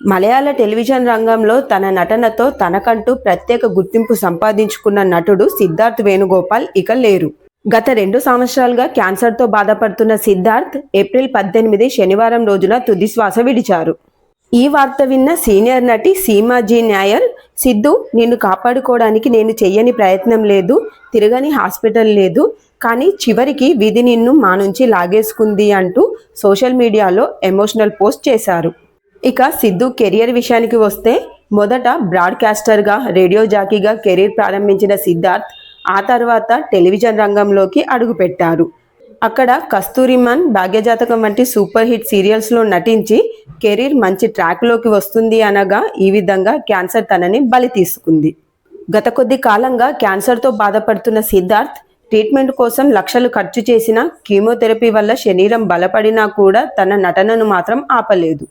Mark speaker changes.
Speaker 1: మలయాళ television రంగంలో తన నటనతో తనకంటూ ప్రత్యేక గుర్తింపు సంపాదించుకున్న నటుడు సిద్ధార్థ్ వేణుగోపాల్ ఇక లేరు. గత 2 సంవత్సరాలుగా క్యాన్సర్తో బాధపడుతున్న సిద్ధార్థ్ ఏప్రిల్ 18 శనివారం రోజున తుదిశ్వాస విడిచారు. ఈ వార్త విన్న సీనియర్ నటి సీమా జీ నాయర్, సిద్ధు, నిన్ను కాపాడుకోవడానికి నేను చెయ్యని ప్రయత్నం లేదు, తిరగని హాస్పిటల్ లేదు, కానీ చివరికి విధి నిన్ను మా నుంచి లాగేసుకుంది అంటూ సోషల్ మీడియాలో ఎమోషనల్ పోస్ట్ చేశారు. ఇక సిద్ధు కెరియర్ విషయానికి వస్తే మొదట బ్రాడ్కాస్టర్గా, రేడియో జాకీగా కెరీర్ ప్రారంభించిన సిద్ధార్థ్ ఆ తర్వాత టెలివిజన్ రంగంలోకి అడుగుపెట్టారు. అక్కడ కస్తూరిమన్, భాగ్యజాతకం వంటి సూపర్ హిట్ సీరియల్స్లో నటించి కెరీర్ మంచి ట్రాక్లోకి వస్తుంది అనగా ఈ విధంగా క్యాన్సర్ తనని బలి తీసుకుంది. గత కొద్ది కాలంగా క్యాన్సర్తో బాధపడుతున్న సిద్ధార్థ్ ట్రీట్మెంట్ కోసం లక్షలు ఖర్చు చేసినా, కీమోథెరపీ వల్ల శరీరం బలపడినా కూడా తన నటనను మాత్రం ఆపలేదు.